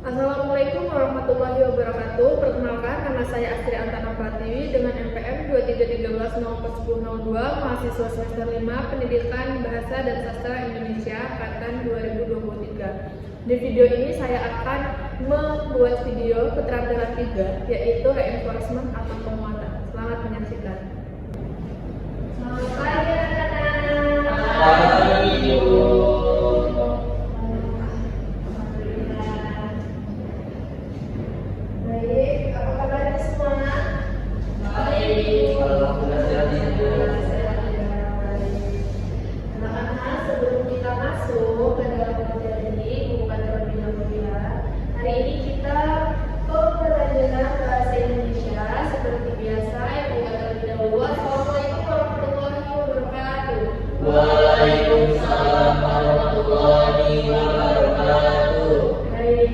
Assalamualaikum warahmatullahi wabarakatuh. Perkenalkan, nama saya Astri Antana Pratiwi dengan NPM 2313041002, mahasiswa semester 5 Pendidikan Bahasa dan Sastra Indonesia angkatan 2023. Di video ini saya akan membuat video keterampilan 3, yaitu reinforcement atau penguatan. Selamat menyaksikan. Selamat pagi anak-anak. Baik, apa kabarnya semua? Baik. Anak-anak, sebelum kita masuk ke dalam materi, bukan terlebih dahulu ya. Hari ini kita pembelajaran bahasa Indonesia seperti biasa. Yang bukan terlebih dahulu. Assalamualaikum warahmatullahi wabarakatuh. Waalaikumsalam warahmatullahi wabarakatuh. Baik,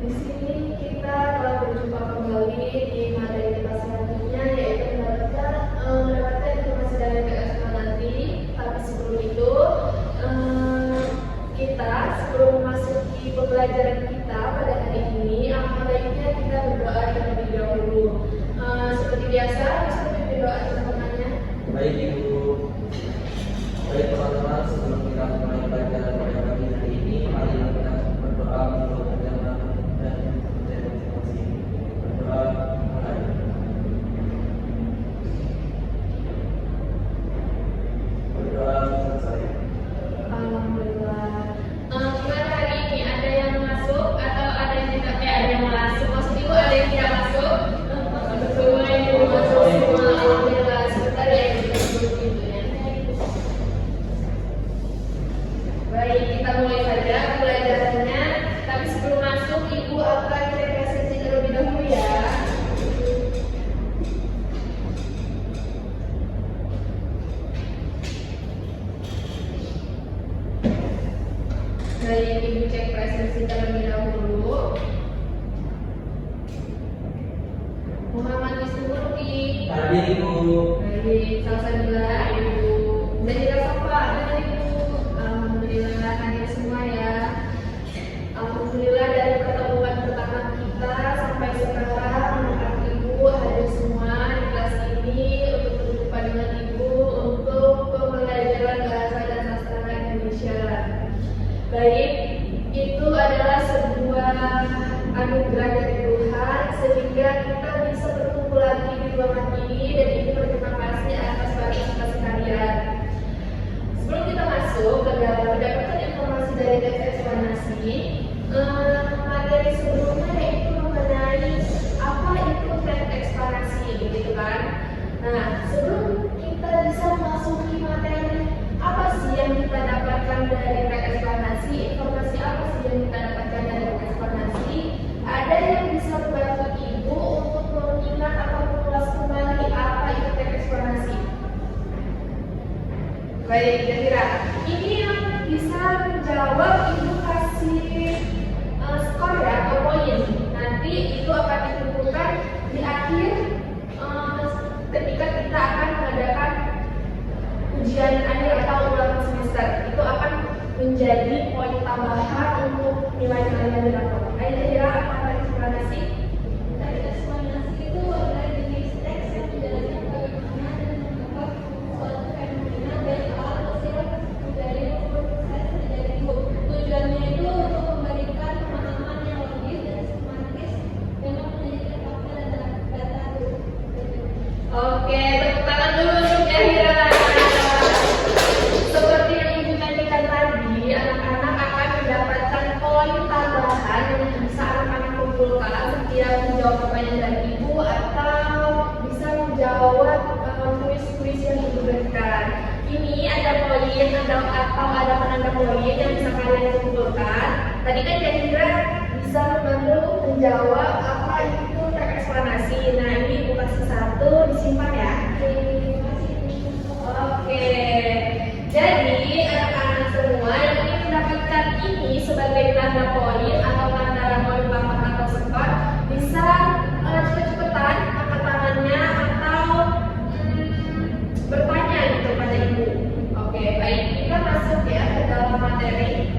di sini kita telah berjumpa kembali di materi kita selanjutnya, yaitu mendapatkan informasi dari PSK nanti. Tapi sebelum itu, sebelum memasuki pembelajaran kita pada hari ini, alangkah baiknya kita berdoa terlebih dahulu. Seperti biasa, bisa pimpin doa teman-temannya. Baik Ibu. Baik teman-teman, sebelum kita mulai pelajaran pada pagi hari ini, mari kita berdoa untuk perjalanan dan motivasi. Berdoa mulai. Berdoa selesai. Alhamdulillah. Gimana hari ini? Ada yang masuk atau ada yang tidak? Ada yang masuk. Maksud Ibu ada yang tidak masuk? Semua yang masuk semua. Alhamdulillah. Sebentar ya, kita tunggu pintunya. Baik, kita mulai saja pembelajarannya. Tapi sebelum masuk, Ibu akan representasi terlebih dahulu ya. Baik, Ibu cek presensi terlebih dahulu. Muhammad Wisnuwurdi. Hadir Ibu. Baik, Salsabila, Ibu. Zahira Safa, dengan Ibu. Alhamdulillah hadir semua ya. Alhamdulillah dari pertemuan pertama kita sampai sekarang, anak Ibu hadir semua di kelas ini untuk berjumpa dengan Ibu untuk pembelajaran bahasa dan sastra Indonesia. Baik, itu adalah sebuah anugerah dari Tuhan sehingga kita bisa berkumpul lagi di ruangan ini, dan ini berterima kasih atas partisipasi kalian. Sebelum kita masuk ke dalam mendapatkan informasi dari teks eksplanasi, materi sebelumnya yaitu mengenai apa itu teks eksplanasi, begitu kan? Nah, sebelum kita bisa memasuki materi, apa sih yang kita dapatkan dari teks eksplanasi? Informasi apa sih yang kita dapatkan dari teks eksplanasi? Ada yang bisa membantu Ibu untuk mengingat atau mengulas kembali apa itu teks eksplanasi? Baik, kira-kira ini yang bisa menjawab, Ibu kasih skor ya atau poin. Nanti itu akan ditentukan di akhir ketika kita akan mengadakan ujian akhir atau ulangan semester. Itu akan menjadi poin tambahan untuk nilai kalian di rapor. Ayo kira apa eksplanasi? Eksplanasi itu adalah jenis teks yang menjelaskan bagaimana dan mengungkap suatu fenomena dari awal hasil dari proses terjadi. Tujuannya itu untuk memberikan pemahaman yang logis dan sistematis dengan menjadikan fakta dan data. Oke, tepuk tangan dulu untuk Yahira. Seperti yang Ibu janjikan tadi, anak-anak akan mendapatkan poin tambahan yang bisa anak-anak kumpulkan setiap menjawab pertanyaan dari Ibu atau bisa menjawab kuis-kuis yang Ibu berikan. Ini ada poin atau ada penanda poin yang bisa kalian kumpulkan. Tadi kan Yahira bisa membantu menjawab apa itu teks eksplanasi. Nah, ini Ibu kasih satu, disimpan ya. Oke, jadi anak-anak semua yang ingin mendapatkan ini sebagai tanda poin atau tanda poin tambah atau skor bisa cepet-cepetan angkat tangannya atau bertanya gitu pada Ibu. Oke, baik, kita masuk ya ke dalam materi.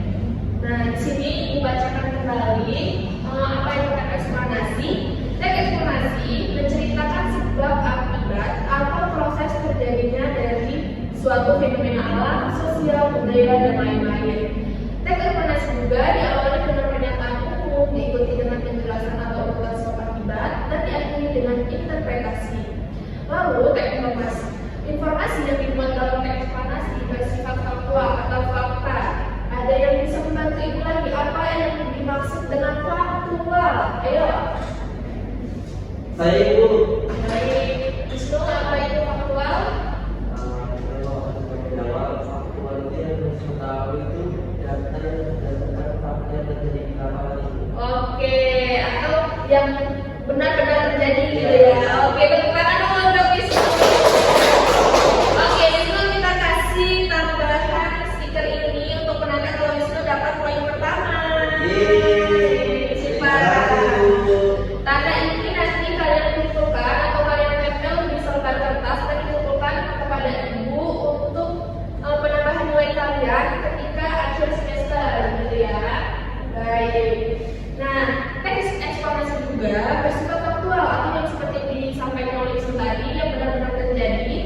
Nah, di sini Ibu bacakan kembali apa budaya, dan lain-lain. Teks eksplorasi juga diawali dengan pernyataan umum, diikuti dengan penjelasan atau urutan sebab akibat, dan diakhiri dengan interpretasi. Lalu teks informasi. Informasi yang dimuat dalam teks eksplorasi bersifat faktual atau fakta. Ada yang bisa membantu ibu lagi apa yang dimaksud dengan faktual? Ayo. Saya Ibu. Baik, Wisnu, apa itu faktual? Kalau sebagai jawab, faktual itu yang harus mengetahui itu data yang berdasarkan fakta yang terjadi di lapangan itu. Oke, atau yang benar-benar terjadi gitu ya. Oke, tepuk tangan dulu untuk Wisnu. Oke, Wisnu kita kasih tambahan stiker ini untuk menandakan kalau Wisnu dapat poin pertama. Yeay. Cepat. Ibu. Tanda ini nanti kalian kumpulkan atau kalian tempel di selembar kertas dan dikumpulkan kepada ibu untuk penambahan nilai kalian ketika akhir semester, gitu ya. Baik. Nah, teks eksplorasi juga bersifat faktual atau yang seperti disampaikan oleh Ibu tadi yang benar-benar terjadi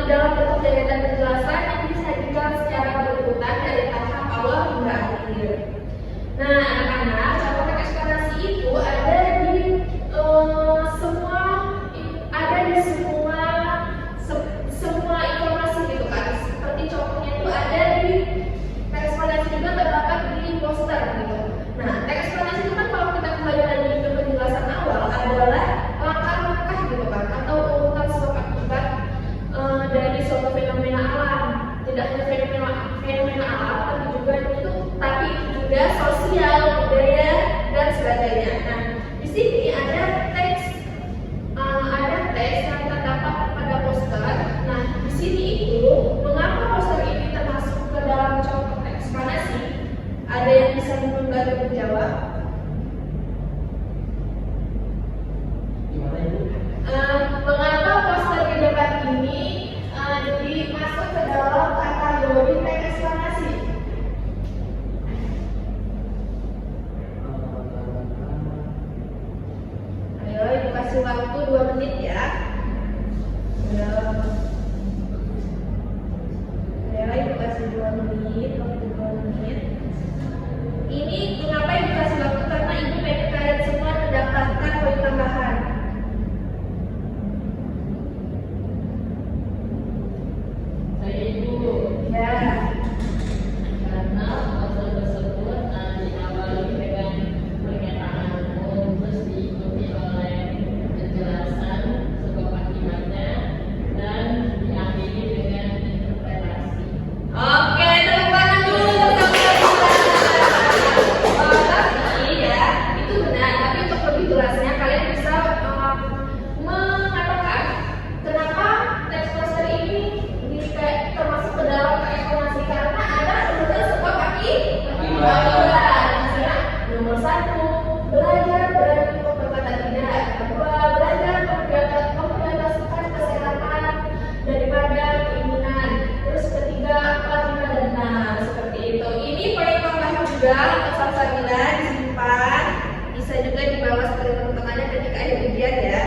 dalam bentuk deretan penjelasan yang disajikan secara berurutan dari tahap awal hingga akhir. Nah, anak-anak, cara teks eksplorasi itu ada di semua informasi gitu kan. Seperti contohnya itu ada di teks eksplorasi juga terdapat di poster gitu. Nah, teks eksplorasi itu kan kalau kita kembali lagi ke penjelasan awal adalah langkah-langkah gitu kan atau urutan sebab akibat dari suatu fenomena alam. Tidak hanya fenomena alam tapi juga sosial, budaya dan sebagainya. Nah, di sini ada teks yang terdapat pada poster. Nah, di sini itu mengapa poster ini termasuk ke dalam contoh teks eksplorasi? Ada yang bisa membantu menjawab? Gimana Ibu? Mengapa poster di depan ini dimasuk ke dalam kategori teks eksplorasi? Ayo, Ibu kasih waktu 2 menit ya. Ayo, Ibu kasih 2 menit, waktu 2 menit. Ini mengapa Ibu kasih waktu? Karena Ibu pengen kalian semua mendapatkan poin tambahan. Saya Ibu, Ya. karena poster tersebut diawali dengan pernyataan umum terus diikuti oleh penjelasan sebab akibatnya dan diakhiri dengan interpretasi. Oke, tepuk tangan dulu untuk tapi ya, itu benar. Tapi untuk lebih jelasnya kalian bisa mengatakan kenapa teks poster ini termasuk ke dalam teks eksplorasi karena ada urutan sebab akibat. Misalnya nomor 1 belajar berani berkata tidak, kedua belajar memprioritaskan kesehatan daripada keinginan, terus ketiga 4, 5, dan 6 seperti itu. Ini poin tambahan juga untuk Salsabila disimpan, bisa juga dibawa seperti teman-temannya ketika akhir ujian ya.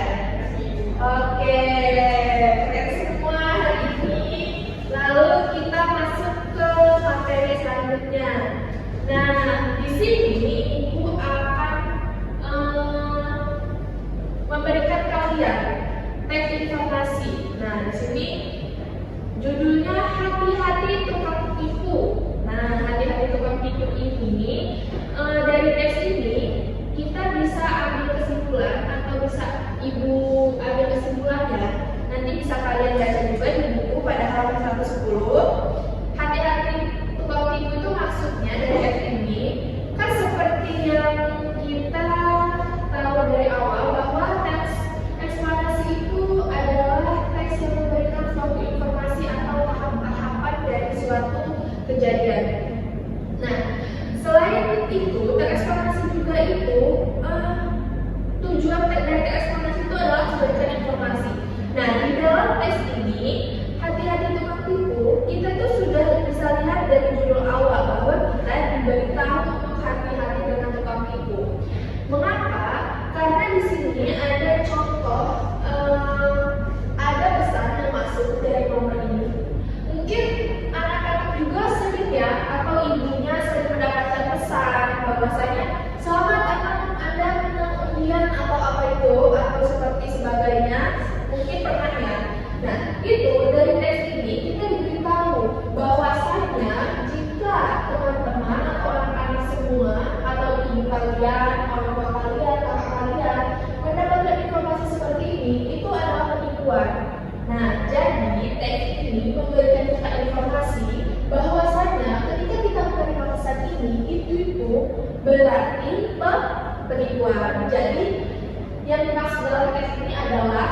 Oke, keren semua hari ini. Lalu kita masuk ke materi selanjutnya. Nah, di sini Ibu akan memberikan kalian teks informasi. Nah, di sini judulnya hati-hati tukang tipu. Nah, hati-hati tukang tipu ini dari teks ini kita bisa ambil kesimpulan atau bisa Ibu ambil kesimpulannya. Nanti bisa kalian baca juga di buku pada halaman 110. Hati-hati tukang tipu itu maksudnya dari teks ini kan seperti yang kita tahu dari awal bahwa teks eksplorasi itu adalah teks yang memberikan suatu informasi atau tahap-tahapan dari suatu kejadian. Nah, selain itu, teks eksplorasi juga itu tujuan dari teks eksplorasi itu adalah memberikan informasi. Nah, di dalam teks ini hati-hati tukang tipu, kita tuh sudah bisa lihat dari judul awal bahwa kita diberitahu untuk hati-hati dengan tukang tipu. Mengapa? Karena di sini ada contoh, ada pesan yang masuk dari nomor ini. Mungkin anak-anak juga sering ya foto atau seperti sebagainya, mungkin pernah ya. Nah, itu dari teks ini kita diberitahu bahwasanya jika teman-teman atau anak-anak semua atau ibu kalian, orang tua kalian, kakak kalian mendapatkan informasi seperti ini, itu adalah penipuan. Nah, jadi teks ini memberikan kita informasi bahwasanya ketika kita menerima pesan ini, itu berarti penipuan. Jadi yang dimaksud dalam teks ini adalah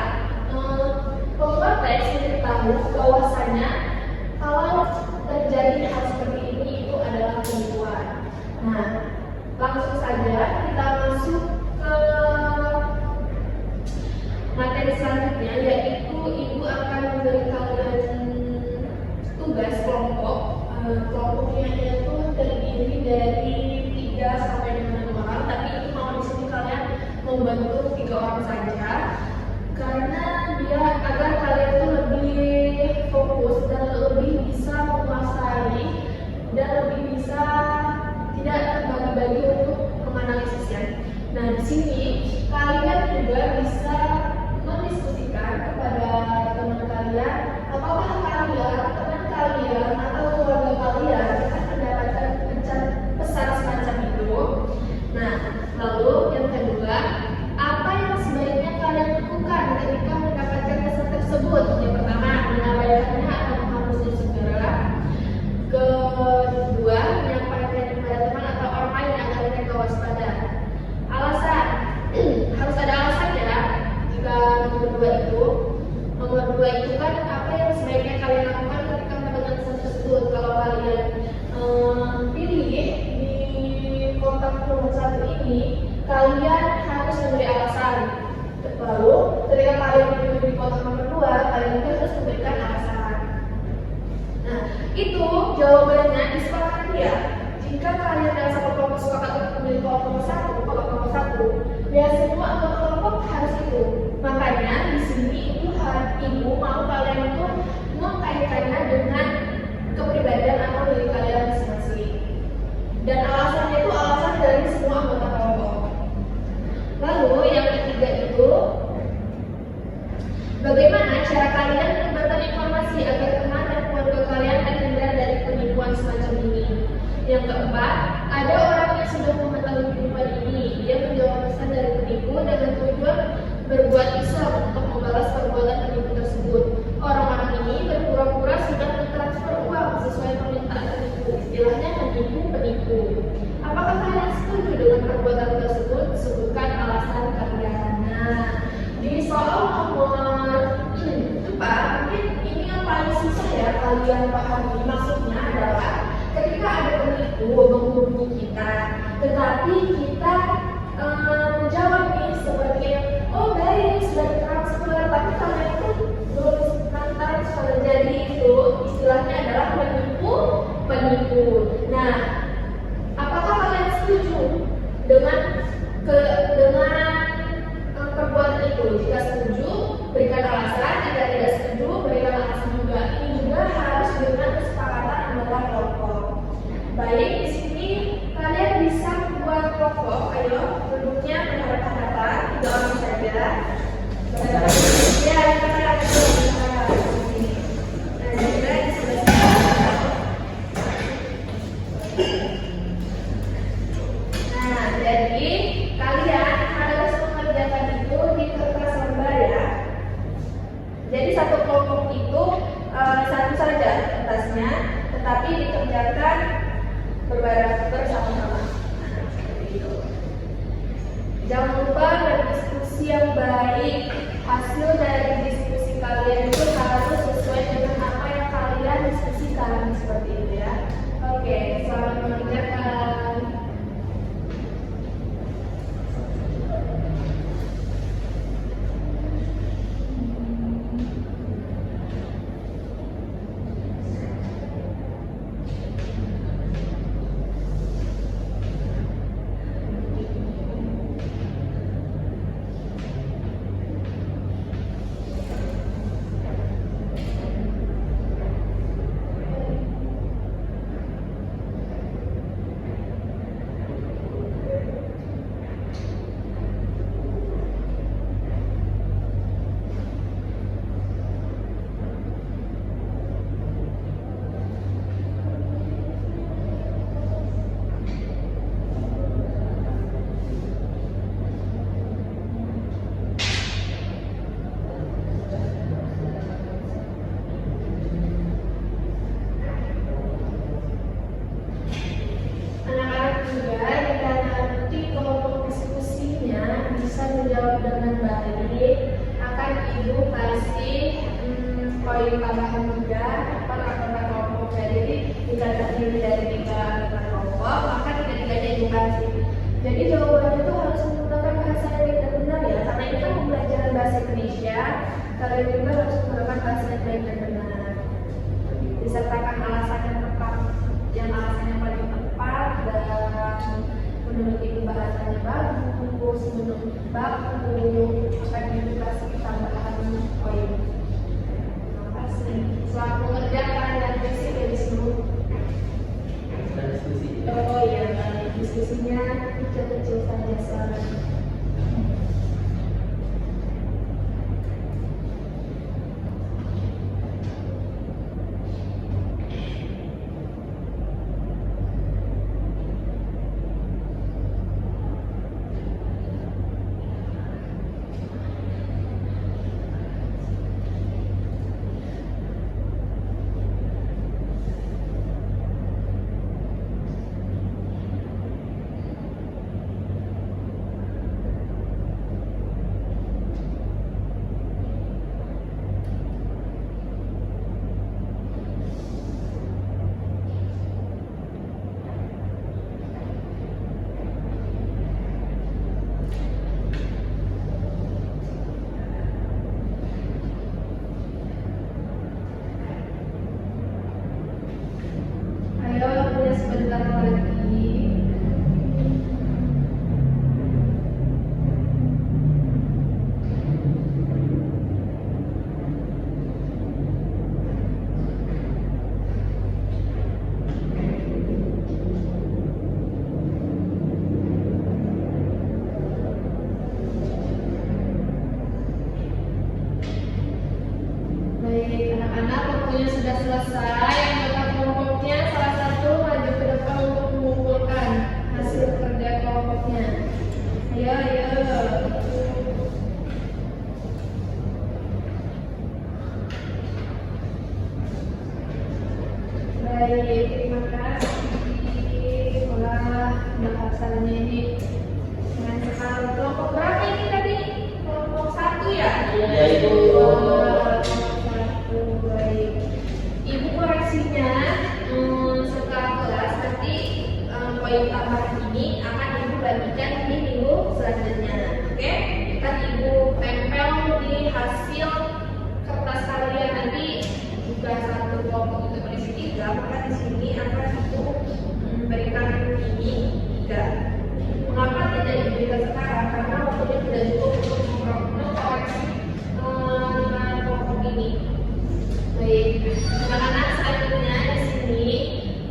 pembuat teks memberitahu bahwasanya kalau terjadi hal seperti ini itu adalah penipuan. Nah, langsung saja kita masuk ke materi selanjutnya, yaitu ibu akan memberi kalian tugas kelompok. Kelompoknya itu terdiri dari 3 sampai 5 orang, tapi itu mau di sini kalian membentuk 3 orang saja, karena dia agar kalian itu lebih fokus dan lebih bisa menguasai dan lebih bisa tidak terbagi-bagi untuk menganalisisnya. Nah, di sini kalian juga bisa mendiskusikan kepada teman kalian apakah kalian, teman kalian atau keluarga kalian akan mendapatkan pesan semacam itu. Nah, lalu yang kedua, apa yang sebaiknya kalian lakukan ketika mendapatkan pesan tersebut? Yang pertama, mengabaikannya atau menghapusnya segera. Kedua, menyampaikan kepada teman atau orang lain agar mereka waspada. Alasan, harus ada alasan ya. Jika nomor dua itu kan apa yang sebaiknya kalian lakukan ketika mendapatkan pesan tersebut. Kalau kalian pilih di kontak nomor 1 ini, kalian harus memberi alasan. Lalu ketika kalian pilih di kontak nomor 2, kalian juga harus memberikan alasan. Nah, itu jawabannya disepakati ya. Jika kalian dalam satu kelompok sepakat untuk memilih kelompok nomor 1, ya semua anggota kelompok harus itu. Makanya di sini ibu mau kalian itu mengkaitkannya dengan kepribadian atau diri kalian masing-masing. Dan alasannya itu alasan dari semua anggota kelompok. Lalu yang ketiga itu, bagaimana cara kalian menyebarkan informasi agar teman dan keluarga kalian terhindar dari penipuan semacam ini. Yang keempat, ada orang yang sudah mengetahui penipuan ini. Dia menjawab pesan dari penipu dengan tujuan berbuat iseng untuk membalas perbuatan penipu tersebut. Orang-orang ini berpura-pura sudah mentransfer uang sesuai permintaan penipu. Istilahnya menipu-penipu. Apakah kalian setuju dengan perbuatan tersebut? Sebutkan alasan kalian. Nah, di soal nomor 4, mungkin ini yang paling susah ya kalian pahami. Maksudnya adalah ketika ada penipu menghubungi kita, tetapi kita menjawab nih seperti oh baik sudah transfer, tapi kalian itu belum transfer. Jadi itu istilahnya adalah penipu. Nah, apakah kalian setuju dengan perbuatan itu? Jika setuju, berikan alasan. Jika tidak setuju, berikan alasan juga. Ini juga harus dengan kesepakatan anggota kelompok. Baik, di sini kalian bisa membuat kelompok. Ayo, duduknya menghadap-hadapan, 3 orang saja. Ya, kita akan ini. Nah, juga di sebelah sini. Nah, jadi kalian harus mengerjakan itu di kertas lembar ya. Jadi satu kelompok itu satu saja kertasnya, tetapi dikerjakan bersama-sama. Jangan lupa berdiskusi yang baik. Hasil dari diskusi kalian itu harus sesuai dengan apa yang kalian diskusikan, seperti itu ya. Oke, selamat mengerjakan. bisa menjawab dengan baik, akan Ibu kasih poin tambahan 3 atau kelompok. Jadi jika terdiri dari 3 kelompok, maka 3-tiganya Ibu kasih. Jadi jawabannya itu harus menggunakan bahasa yang baik dan benar ya, karena ini kan pembelajaran bahasa Indonesia. Kalian juga harus menggunakan bahasa yang baik dan benar. Disertakan alasan yang tepat, yang alasannya paling tepat, dan menurut Ibu bahasanya bagus, menurut bagus, akan Ibu kasih tambahan poin. Terima kasih. Selamat mengerjakan dan diskusi dari seluruh. Dan diskusi. Oh iya, diskusinya kecil-kecil saja sekarang. Ayo, punya sebentar lagi. Baik, anak-anak, waktunya sudah selesai. Anggota kelompoknya salah satu maju ke depan untuk mengumpulkan hasil kerja kelompoknya. Ayo, ayo. Baik, terima kasih. Wah, bahasannya ini keren sekali. Kelompok berapa ini tadi? Kelompok 1 ya? Iya, Ibu. Kelompok 1, baik. Ibu koreksinya setelah kelas nanti poin tambahan ini akan Ibu bagikan di minggu selanjutnya. Oke? Kan Ibu tempel di hasil kertas kalian nanti. Jika satu kelompok itu berisi 3, maka di sini akan Ibu berikan ini 3. Mengapa tidak diberikan sekarang? Karena waktunya tidak cukup untuk mengkoreksi kelompok ini. Baik, anak-anak, selanjutnya di sini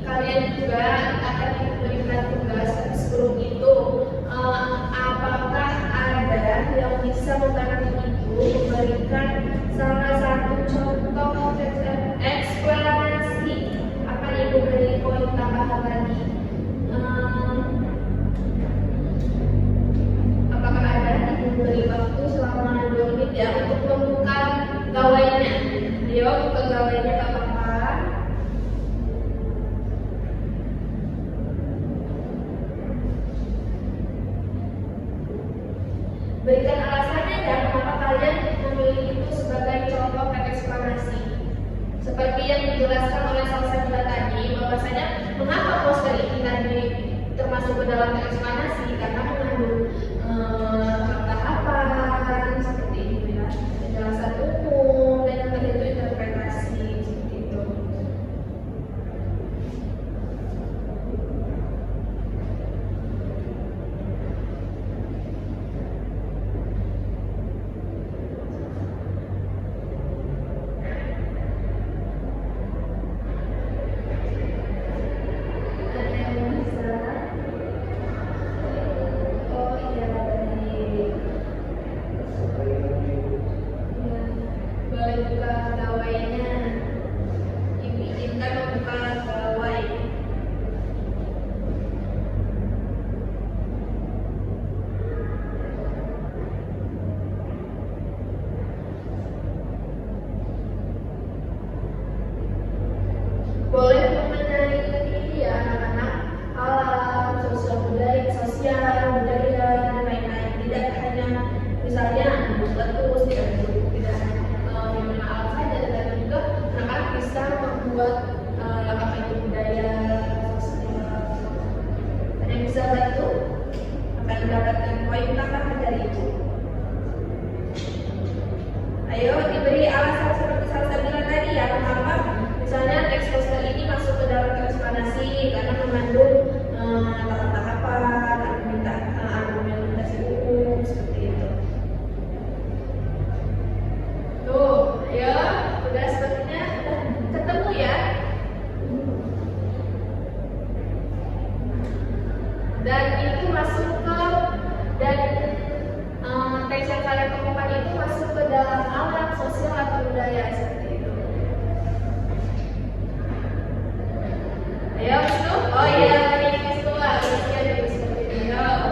kalian juga akan diberikan tugas sebelum itu. Apakah ada yang bisa membantu Ibu memberikan salah satu contoh eksplanasi? Akan Ibu beri poin tambahan lagi. Apakah ada? Ibu beri waktu selama 2 menit ya untuk membuka gawainya. Ayo, buka gawainya, gak apa-apa. Berikan alasannya ya, mengapa kalian memilih itu sebagai contoh eksplanasi. Seperti yang dijelaskan oleh Salsabila tadi, bahwasanya mengapa poster ini tadi termasuk ke dalam eksplanasi, karena mengandung tahapan seperti itu ya, penjelasan umum dan yang tadi itu interpretasi seperti itu. Ada yang bisa? Oh, Ayo diberi alasan seperti Salsa bilang tadi ya, kenapa misalnya teks poster ini masuk ke dalam transparansi karena mengandung tahap-tahapan, argumentasi hukum seperti itu. Tuh, ayo udah sepertinya udah ketemu ya. Dan itu masuk ke dan teks yang kalian temukan itu masuk ke dalam alam sosial atau budaya seperti itu. Ayo, Wisnu. Oh iya, ini Wisnu lah. Wisnu ada seperti ini. Ayo.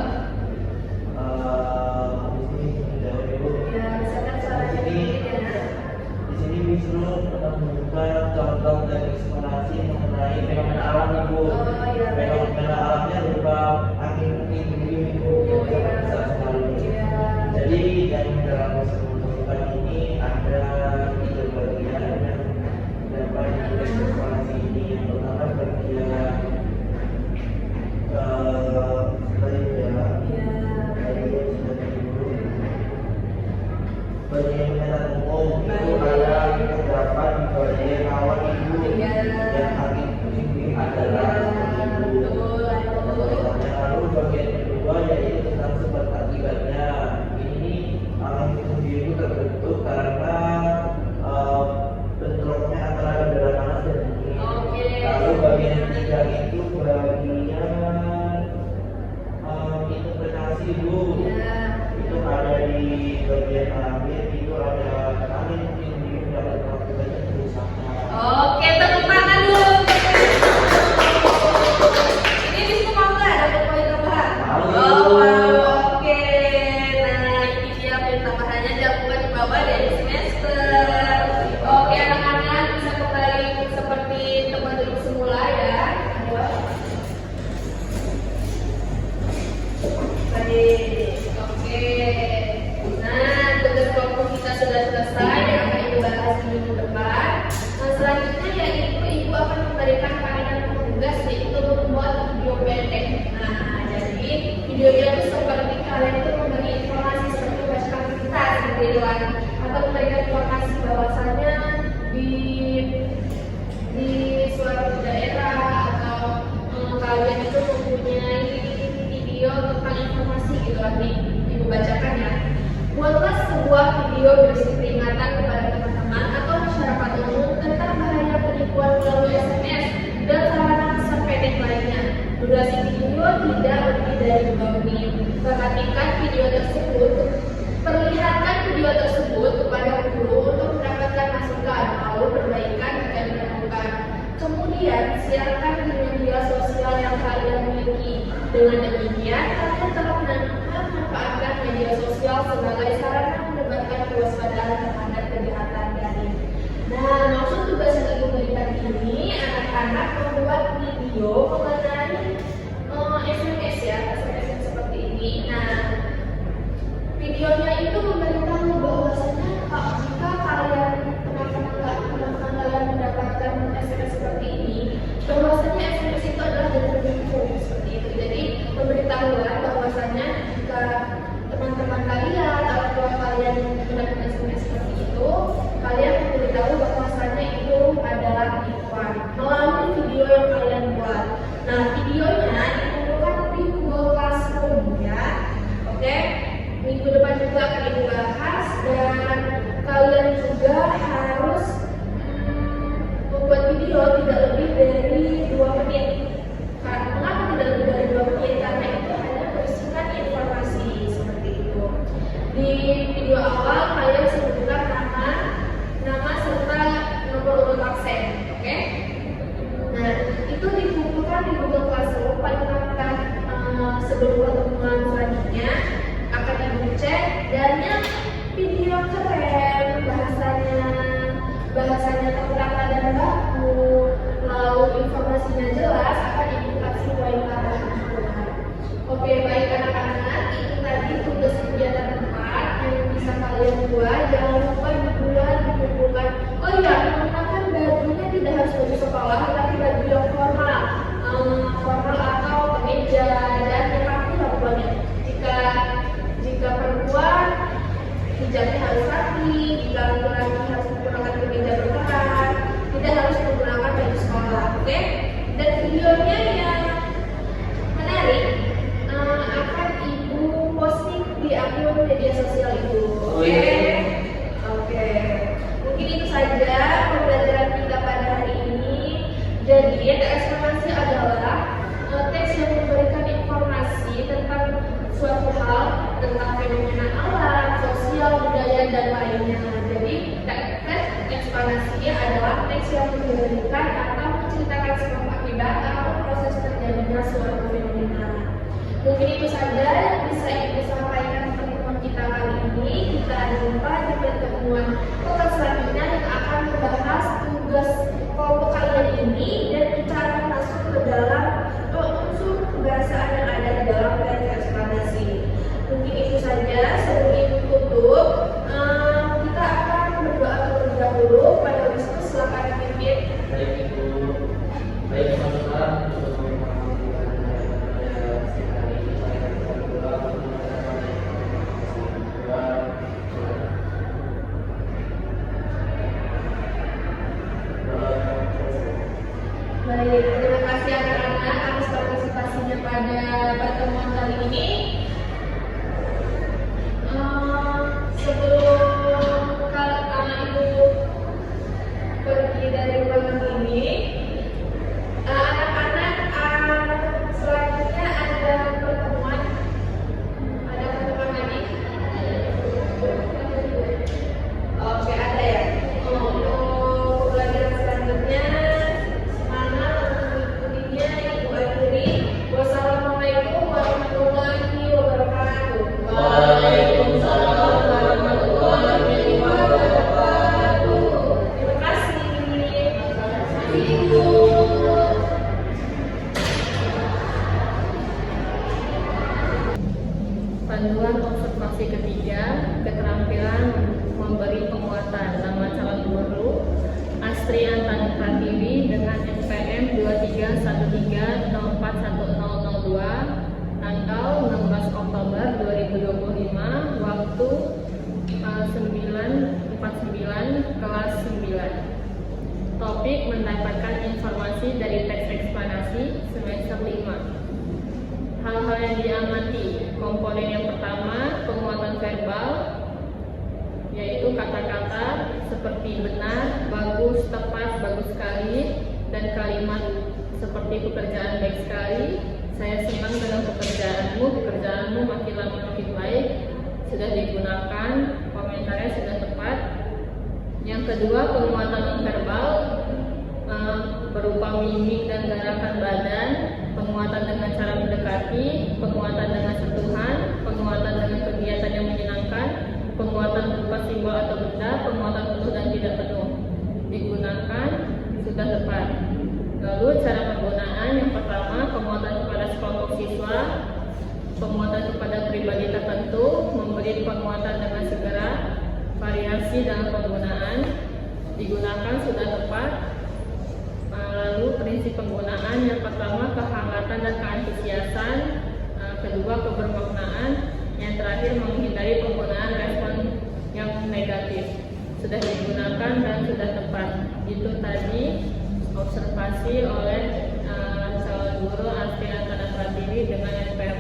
Di sini menjawab ibu. Ya, misalkan suaranya dikit ya. Di sini Wisnu membuka contoh dan eksplorasi mengenai fenomena alam ibu. Oh iya. Fenomena alamnya berupa angin puting beliung ibu yang sangat besar sekali. Iya. Jadi yang dalam keseluruhan ini ada 3 bagian yang dapat dieksplorasi ini. Yang pertama bagian bagian penyataan umum itu ada terdapat di bagian awal ibu dan angin puting beliung adalah lalu bagian kedua yaitu tentang sebab akibatnya. Ini angin puting beliung itu terbentuk karena bentroknya antara udara panas dan dingin. Lalu bagian ketiga itu bagian interpretasi bu. Itu ada di bagian akhir itu ada angin puting beliung dapat mengakibatkan kerusakan. Oke, tepuk tangan dulu. Ini Wisnu mau nggak dapat poin tambahan? Mau. Oh, mau. Oke. Nah, ini dia poin tambahannya dilakukan di bawah dari semester. Oke, anak-anak bisa kembali seperti teman duduk semula ya. Ayo. Baik. Oke. Nah, tugas kelompok kita sudah selesai yang akan Ibu bahas minggu depan. Nah, selanjutnya yaitu Ibu akan memberikan kalian tugas yaitu membuat video pendek. Nah, jadi videonya itu seperti kalian itu memberi informasi seperti baca aktivitas seperti itu kan, atau memberikan informasi bahwasannya di suatu daerah atau kalian itu mempunyai video tentang informasi gitu kan, Ibu bacakan ya. Buatlah sebuah video berisi peringatan kepada teman-teman atau masyarakat umum tentang bahaya penipuan melalui SMS dan sarana pesan pendek lainnya. Durasi video tidak lebih dari 2 menit. Perhatikan video tersebut, perlihatkan video tersebut kepada guru untuk mendapatkan masukan lalu perbaikan jika diperlukan. Kemudian siarkan di media sosial yang kalian miliki. Dengan demikian, kalian telah memanfaatkan media sosial sebagai sarana menyebarkan kewaspadaan terhadap kejahatan daring. Nah, maksud tugas yang Ibu berikan ini anak-anak membuat video mengenai SMS ya, SMS yang seperti ini. Nah, videonya itu memberitahu bahwasanya jika kalian teman-teman kalian mendapatkan SMS seperti ini, bahwasanya SMS itu adalah determinasi seperti itu. Jadi pemberitahuan bahwasanya jika teman-teman kalian atau kalian mendapatkan SMS seperti itu, kalian memberitahu bahwasanya itu adalah penipuan melalui video yang kalian buat. Nah, videonya dikumpulkan di Google Classroom ya. Oke, minggu depan juga akan Ibu bahas dan kalian juga harus membuat video tidak lebih dari 2 menit. Mengapa tidak lebih dari 2 menit? Karena itu hanya berisikan informasi seperti itu. Di video awal kalian sebutkan nama serta nomor urut absen, oke? Nah, itu dikumpulkan di Google Classroom. Paling akan sebelum pertemuan selanjutnya akan Ibu cek dan yang video keren, bahasanya tertata dan baku, lalu informasinya jelas, akan Ibu kasih poin tambahan. Oke, baik anak-anak, itu tadi tugas kegiatan 4 yang bisa kalian buat. Jangan lupa dikumpulkan. Oh iya, menggunakan bajunya tidak harus baju sekolah, tapi baju yang formal, atau kemeja dan yang rapi lah pokoknya. Jika perempuan mejaknya harus rapi, jika laki-laki harus menggunakan kemeja berkerah, tidak harus menggunakan baju sekolah, oke? Dan videonya yang menarik akan ibu posting di akun media sosial ibu, oke? Oke, mungkin itu saja pembelajaran kita pada hari ini. Jadi eksplanasi adalah teks yang memberikan informasi tentang suatu hal, tentang fenomena alam, sosial, budaya, dan lainnya. Jadi teks eksplanasi adalah teks yang memberikan atau menceritakan sebab akibat atau proses terjadinya suatu fenomena. Mungkin itu saja yang bisa ibu sampaikan di pertemuan kita kali ini. Kita ada jumpa di pertemuan pekan selanjutnya yang akan membahas tugas kelompok kalian ini dan kita akan masuk ke dalam unsur kebahasaan yang ada di dalam teks eksplanasi. Mungkin itu saja. Sebelum ibu tutup, kita akan berdoa terlebih dahulu. Pada Wisnu silakan dipimpin. Baik ibu, baik teman-teman, untuk Baik, terima kasih anak-anak atas partisipasinya pada pertemuan kali ini. Sebelum anak ibu pergi dari ruangan ini, anak-anak selanjutnya ada pertemuan lagi. Oke, ada ya. Untuk pelajaran selanjutnya. Wassalamualaikum warahmatullahi wabarakatuh. Waalaikumsalam warahmatullahi wabarakatuh. Terima kasih. Ibu. Panduan observasi ketiga, keterampilan memberi penguatan. Nama calon guru Astri Antani Pratiwi dengan SPM 2313041002, tanggal 16 Oktober 2025, waktu 9.49, kelas 9. Topik mendapatkan informasi dari teks eksplanasi semester 5. Hal-hal yang diamati. Komponen yang pertama, penguatan verbal, yaitu kata-kata seperti benar, bagus, tepat, bagus sekali, dan kalimat seperti pekerjaan baik sekali, saya senang dengan pekerjaanmu makin lama makin baik, sudah digunakan, komentarnya sudah tepat. Yang kedua, penguatan non-verbal berupa mimik dan gerakan badan, penguatan dengan cara mendekati, penguatan dengan sentuhan, penguatan dengan kegiatan yang menyenangkan, penguatan berupa simbol atau benda, penguatan penuh dan tidak penuh. Digunakan sudah tepat. Lalu cara penggunaan yang pertama, penguatan kepada sekelompok siswa, penguatan kepada pribadi tertentu, memberi penguatan dengan segera, variasi dalam penggunaan, digunakan sudah tepat. Lalu prinsip penggunaan yang pertama, kehangatan dan keantusiasan, kedua kebermaknaan, yang terakhir menghindari penggunaan respon yang negatif. Sudah digunakan dan sudah tepat. Itu tadi observasi oleh calon guru Astri Antani Pratiwi dengan SPM